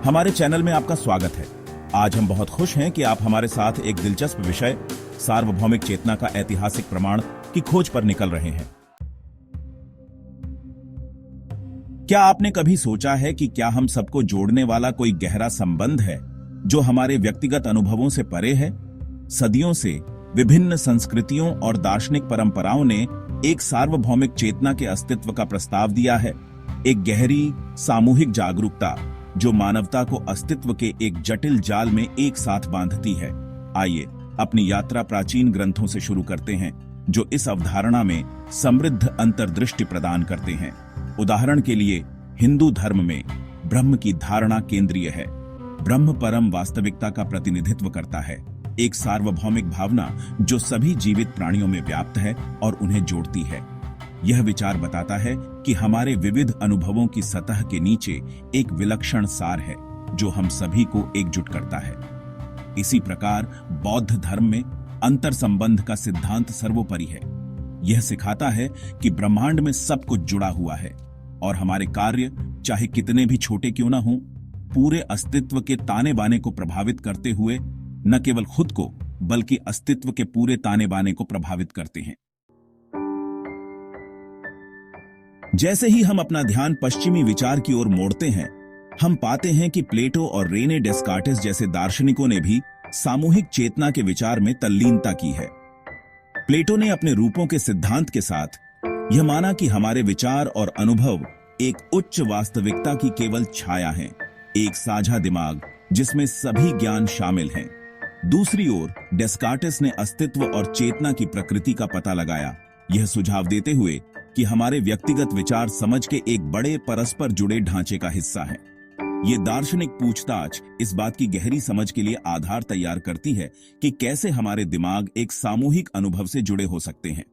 हमारे चैनल में आपका स्वागत है। आज हम बहुत खुश हैं कि आप हमारे साथ एक दिलचस्प विषय सार्वभौमिक चेतना का ऐतिहासिक प्रमाण की खोज पर निकल रहे हैं। क्या आपने कभी सोचा है कि क्या हम सबको जोड़ने वाला कोई गहरा संबंध है जो हमारे व्यक्तिगत अनुभवों से परे है? सदियों से विभिन्न संस्कृतियों और दार्शनिक परंपराओं ने एक सार्वभौमिक चेतना के अस्तित्व का प्रस्ताव दिया है, एक गहरी सामूहिक जागरूकता जो मानवता को अस्तित्व के एक जटिल जाल में एक साथ बांधती है। आइए अपनी यात्रा प्राचीन ग्रंथों से शुरू करते हैं जो इस अवधारणा में समृद्ध अंतर्दृष्टि प्रदान करते हैं। उदाहरण के लिए हिंदू धर्म में ब्रह्म की धारणा केंद्रीय है। ब्रह्म परम वास्तविकता का प्रतिनिधित्व करता है, एक सार्वभौमिक भावना जो सभी जीवित प्राणियों में व्याप्त है और उन्हें जोड़ती है। यह विचार बताता है कि हमारे विविध अनुभवों की सतह के नीचे एक विलक्षण सार है जो हम सभी को एकजुट करता है। इसी प्रकार बौद्ध धर्म में अंतर संबंध का सिद्धांत सर्वोपरि है। यह सिखाता है कि ब्रह्मांड में सब कुछ जुड़ा हुआ है और हमारे कार्य चाहे कितने भी छोटे क्यों ना हों, पूरे अस्तित्व के ताने बाने को प्रभावित करते हुए न केवल खुद को बल्कि अस्तित्व के पूरे ताने बाने को प्रभावित करते हैं। जैसे ही हम अपना ध्यान पश्चिमी विचार की ओर मोड़ते हैं, हम पाते हैं कि प्लेटो और रेने डेस्कार्टेस जैसे दार्शनिकों ने भी सामूहिक चेतना के विचार में तल्लीनता की है। प्लेटो ने अपने रूपों के सिद्धांत के साथ यह माना कि हमारे विचार और अनुभव एक उच्च वास्तविकता की केवल छाया हैं, एक साझा दिमाग जिसमें सभी ज्ञान शामिल हैं। दूसरी ओर डेस्कार्टेस ने अस्तित्व और चेतना की प्रकृति का पता लगाया, यह सुझाव देते हुए कि हमारे व्यक्तिगत विचार समझ के एक बड़े परस्पर जुड़े ढांचे का हिस्सा है। ये दार्शनिक पूछताछ इस बात की गहरी समझ के लिए आधार तैयार करती है कि कैसे हमारे दिमाग एक सामूहिक अनुभव से जुड़े हो सकते हैं।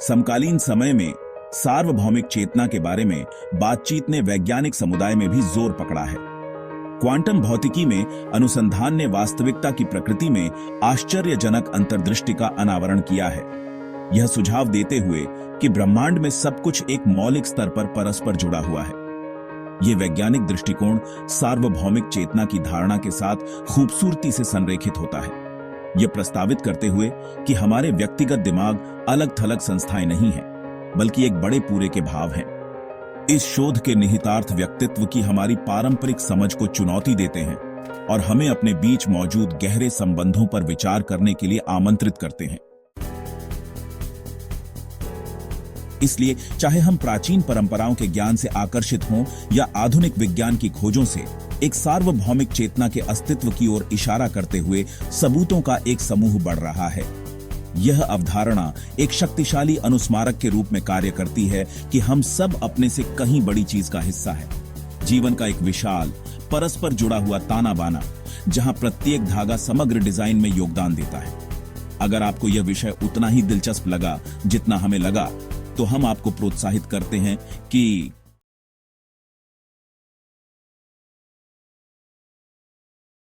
समकालीन समय में सार्वभौमिक चेतना के बारे में बातचीत ने वैज्ञानिक समुदाय में भी जोर पकड़ा है। क्वांटम भौतिकी में अनुसंधान ने वास्तविकता की प्रकृति में आश्चर्यजनक अंतर्दृष्टि का अनावरण किया है, यह सुझाव देते हुए कि ब्रह्मांड में सब कुछ एक मौलिक स्तर पर परस्पर जुड़ा हुआ है। यह वैज्ञानिक दृष्टिकोण सार्वभौमिक चेतना की धारणा के साथ खूबसूरती से संरेखित होता है, यह प्रस्तावित करते हुए कि हमारे व्यक्तिगत दिमाग अलग-थलग संस्थाएं नहीं हैं, बल्कि एक बड़े पूरे के भाव हैं। इस शोध के निहितार्थ व्यक्तित्व की हमारी पारंपरिक समझ को चुनौती देते हैं और हमें अपने बीच मौजूद गहरे संबंधों पर विचार करने के लिए आमंत्रित करते हैं। इसलिए चाहे हम प्राचीन परंपराओं के ज्ञान से आकर्षित हों या आधुनिक विज्ञान की खोजों से, एक सार्वभौमिक चेतना के अस्तित्व की ओर इशारा करते हुए सबूतों का एक समूह बढ़ रहा है। यह अवधारणा एक शक्तिशाली अनुस्मारक के रूप में कार्य करती है कि हम सब अपने से कहीं बड़ी चीज का हिस्सा है, जीवन का एक विशाल परस्पर जुड़ा हुआ ताना बाना जहां प्रत्येक धागा समग्र डिजाइन में योगदान देता है। अगर आपको यह विषय उतना ही दिलचस्प लगा जितना हमें लगा, तो हम आपको प्रोत्साहित करते हैं कि